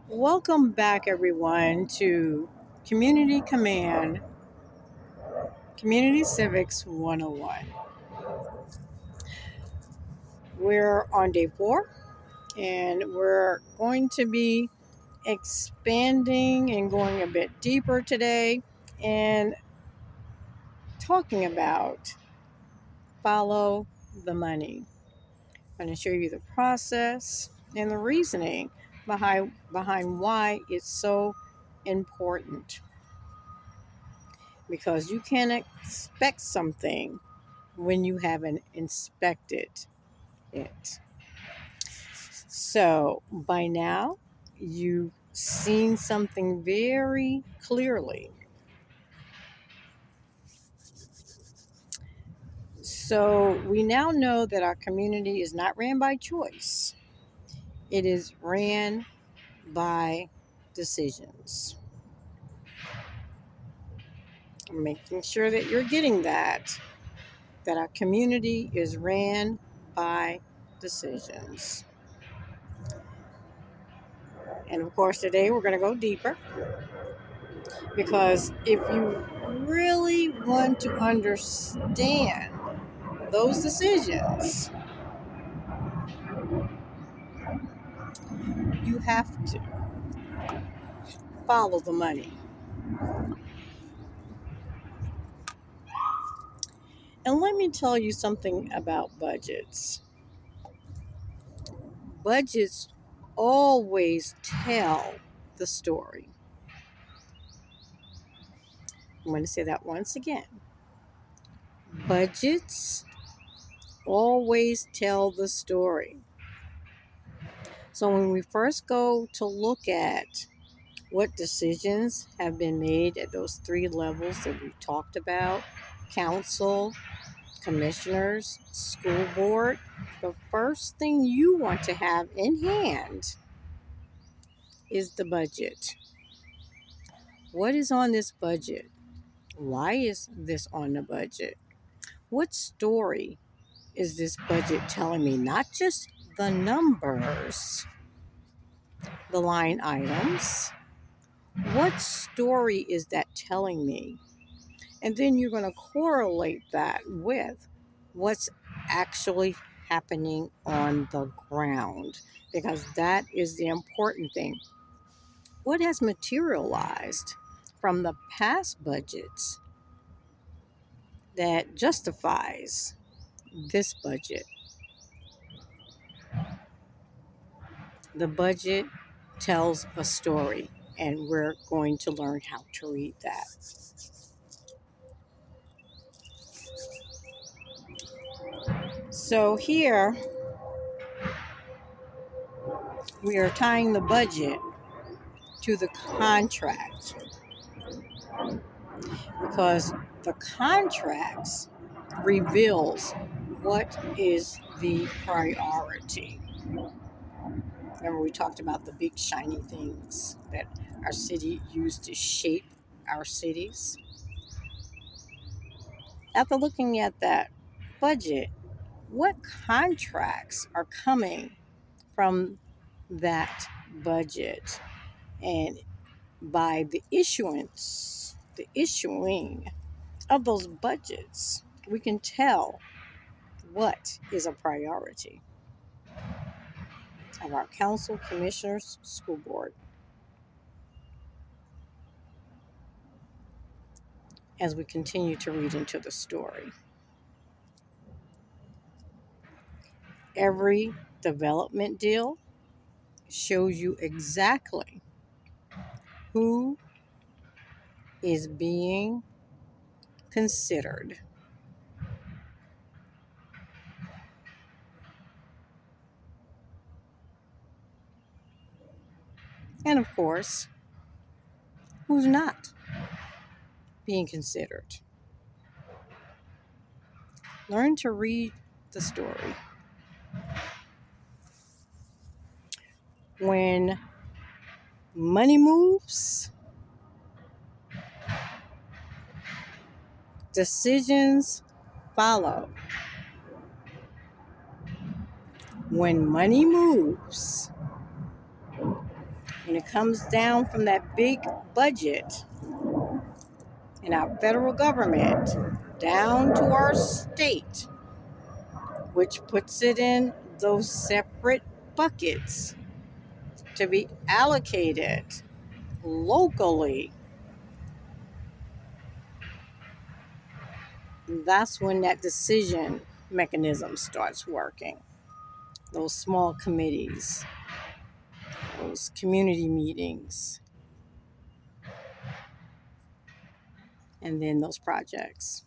Welcome back, everyone, to Community Command, Community Civics 101. We're on day 4, and we're going to be expanding and going a bit deeper today and talking about follow the money. I'm going to show you the process and the reasoning behind why it's so important. Because you can't expect something when you haven't inspected it. So by now, you've seen something very clearly. So we now know that our community is not ran by choice, it is ran by decisions. I'm making sure that you're getting that our community is ran by decisions. And of course, today we're going to go deeper because if you really want to understand those decisions, you have to follow the money. And let me tell you something about budgets. Budgets always tell the story. I'm going to say that once again. Budgets always tell the story. So when we first go to look at what decisions have been made at those 3 levels that we talked about, council, commissioners, school board, the first thing you want to have in hand is the budget. What is on this budget? Why is this on the budget? What story is this budget telling me? Not just the numbers, the line items. What story is that telling me? And then you're going to correlate that with what's actually happening on the ground, because that is the important thing. What has materialized from the past budgets that justifies this budget? The budget tells a story, and we're going to learn how to read that. So here we are tying the budget to the contract, because the contracts reveals what is the priority. Remember, we talked about the big shiny things that our city used to shape our cities. After looking at that budget, what contracts are coming from that budget? And by the issuing of those budgets, we can tell what is a priority of our council, commissioners, school board. As we continue to read into the story, every development deal shows you exactly who is being considered. And of course, who's not being considered. Learn to read the story. When money moves, decisions follow. When money moves, when it comes down from that big budget in our federal government down to our state, which puts it in those separate buckets to be allocated locally, that's when that decision mechanism starts working. Those small committees, those community meetings, and then those projects,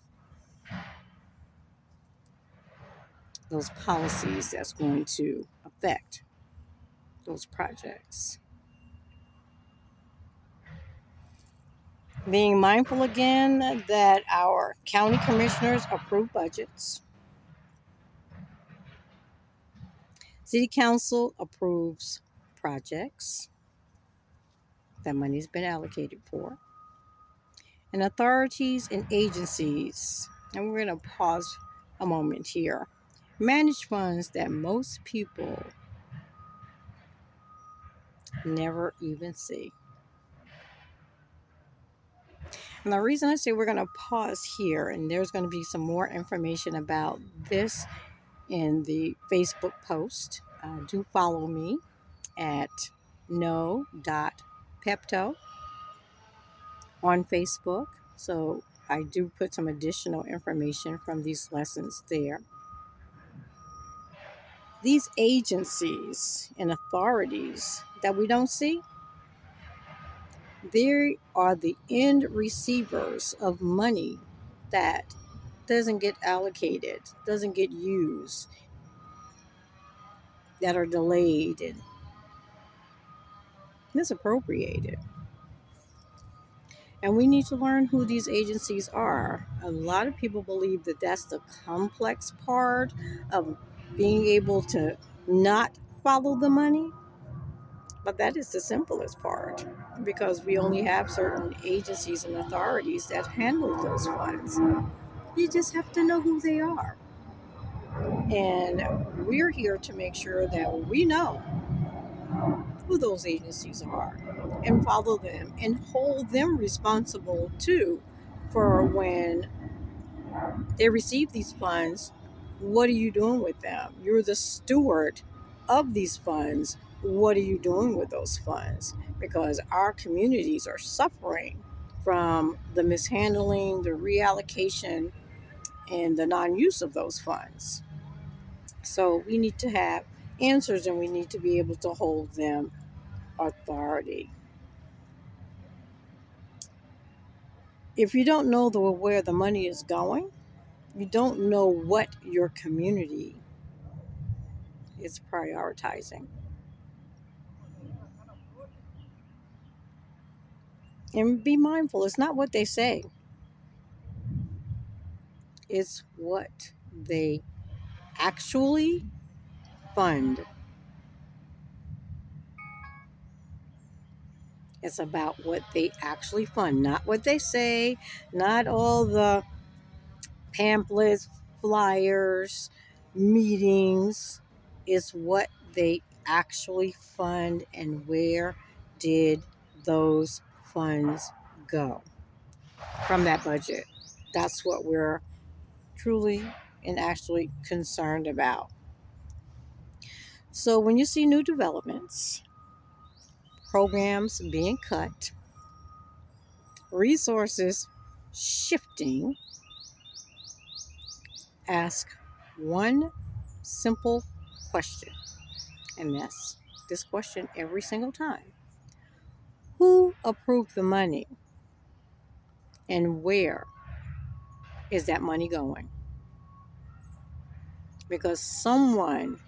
those policies that's going to affect those projects. Being mindful again that our county commissioners approve budgets. City council approves projects that money's been allocated for. And authorities and agencies, and we're going to pause a moment here, manage funds that most people never even see. And the reason I say we're going to pause here, and there's going to be some more information about this in the Facebook post. Do follow me at no.pepto on Facebook. So I do put some additional information from these lessons there. These agencies and authorities that we don't see, they are the end receivers of money that doesn't get allocated, doesn't get used, that are delayed and misappropriated. And we need to learn who these agencies are. A lot of people believe that that's the complex part of being able to not follow the money. But that is the simplest part, because we only have certain agencies and authorities that handle those funds. You just have to know who they are. And we're here to make sure that we know who those agencies are and follow them and hold them responsible too for when they receive these funds. What are you doing with them? You're the steward of these funds. What are you doing with those funds? Because our communities are suffering from the mishandling, the reallocation, and the non-use of those funds. So we need to have answers, and we need to be able to hold them authority. If you don't know where the money is going, you don't know what your community is prioritizing. And be mindful, it's not what they say, it's what they actually fund. It's about what they actually fund, not what they say, not all the pamphlets, flyers, meetings. It's what they actually fund and where did those funds go from that budget. That's what we're truly and actually concerned about. So when you see new developments, programs being cut, resources shifting, ask one simple question. And that's this question every single time. Who approved the money? And where is that money going? Because someone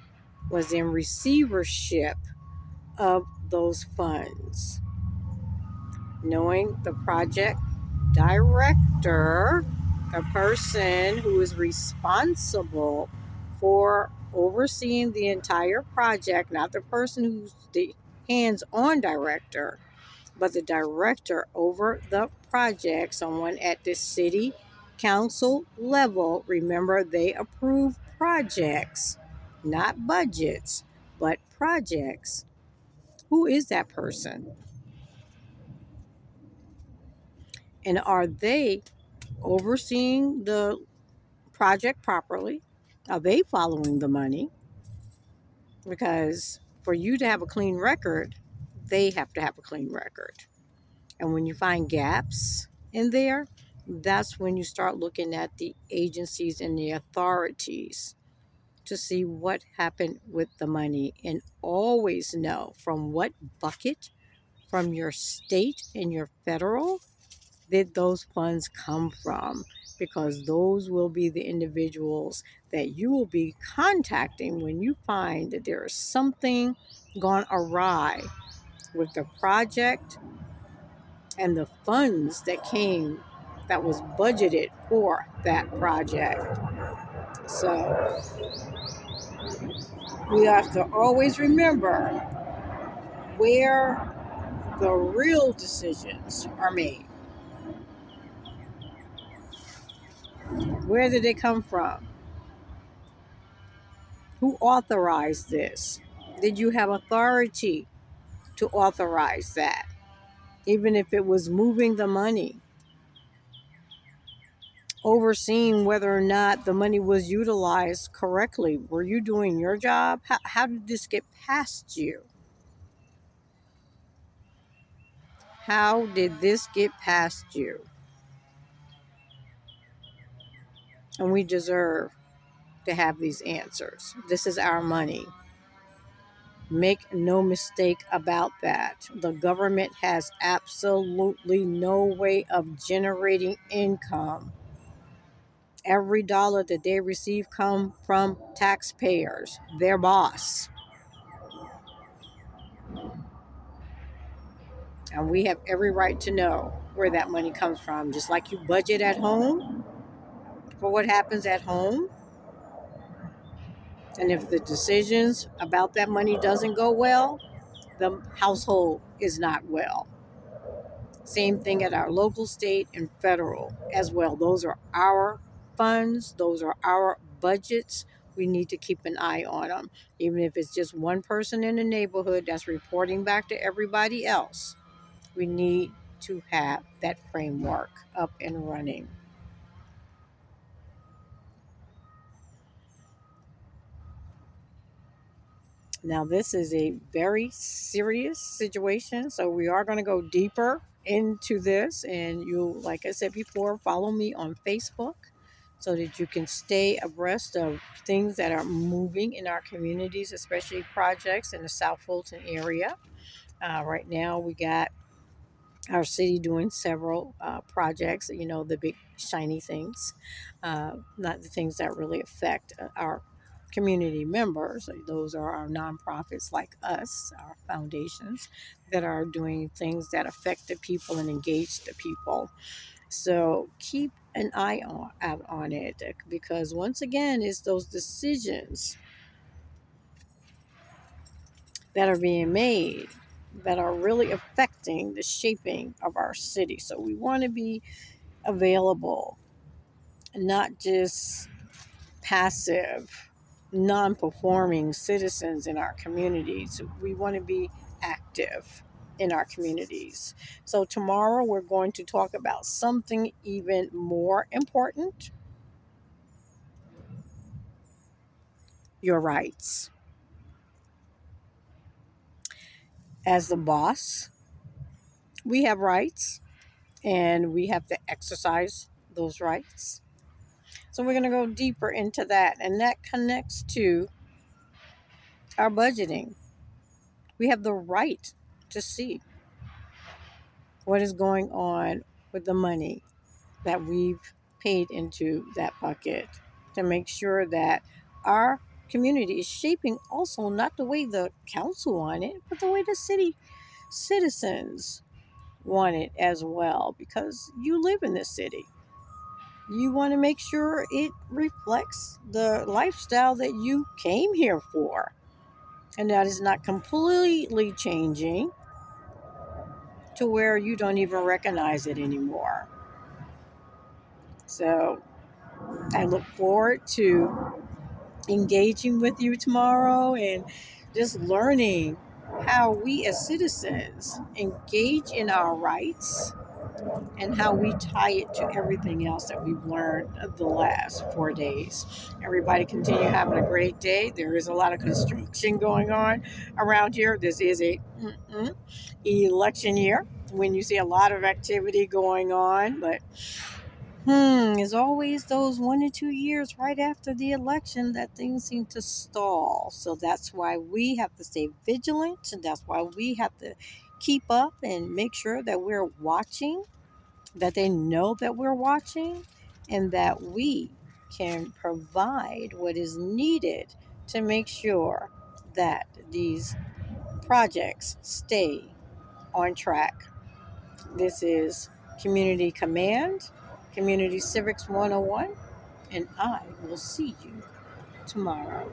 was in receivership of those funds. Knowing the project director, a person who is responsible for overseeing the entire project, not the person who's the hands-on director, but the director over the project, someone at the city council level. Remember, they approve projects, not budgets, but projects. Who is that person? And are they overseeing the project properly? Are they following the money? Because for you to have a clean record, they have to have a clean record. And when you find gaps in there, that's when you start looking at the agencies and the authorities to see what happened with the money, and always know from what bucket, from your state and your federal, did those funds come from, because those will be the individuals that you will be contacting when you find that there is something gone awry with the project and the funds that was budgeted for that project. So we have to always remember where the real decisions are made. Where did they come from? Who authorized this? Did you have authority to authorize that? Even if it was moving the money, overseeing whether or not the money was utilized correctly. Were you doing your job? How did this get past you? How did this get past you? And we deserve to have these answers. This is our money. Make no mistake about that. The government has absolutely no way of generating income. Every dollar that they receive come from taxpayers, their boss. And we have every right to know where that money comes from. Just like you budget at home for what happens at home. And if the decisions about that money doesn't go well, the household is not well. Same thing at our local, state, and federal as well. Those are our funds. Those are our budgets. We need to keep an eye on them. Even if it's just one person in the neighborhood that's reporting back to everybody else, we need to have that framework up and running. Now, this is a very serious situation, so we are going to go deeper into this. And you, like I said before, follow me on Facebook so that you can stay abreast of things that are moving in our communities, especially projects in the South Fulton area. Right now, we got our city doing several projects, the big shiny things, not the things that really affect our community members. Those are our nonprofits like us, our foundations that are doing things that affect the people and engage the people. So keep an eye out on it, because once again, it's those decisions that are being made that are really affecting the shaping of our city. So we want to be available, not just passive, non performing citizens in our communities. We want to be active in our communities. So, tomorrow we're going to talk about something even more important: your rights. As the boss, we have rights and we have to exercise those rights. So, we're going to go deeper into that, and that connects to our budgeting. We have the right to see what is going on with the money that we've paid into that bucket, to make sure that our community is shaping also not the way the council want it, but the way the city citizens want it as well, because you live in this city. You want to make sure it reflects the lifestyle that you came here for, and that is not completely changing to where you don't even recognize it anymore. So I look forward to engaging with you tomorrow and just learning how we as citizens engage in our rights and how we tie it to everything else that we've learned the last 4 days. Everybody continue having a great day. There is a lot of construction going on around here. This is a election year when you see a lot of activity going on, but it's always those 1 to 2 years right after the election that things seem to stall. So that's why we have to stay vigilant, and that's why we have to keep up and make sure that we're watching, that they know that we're watching, and that we can provide what is needed to make sure that these projects stay on track. This is Community Command, Community Civics 101, and I will see you tomorrow.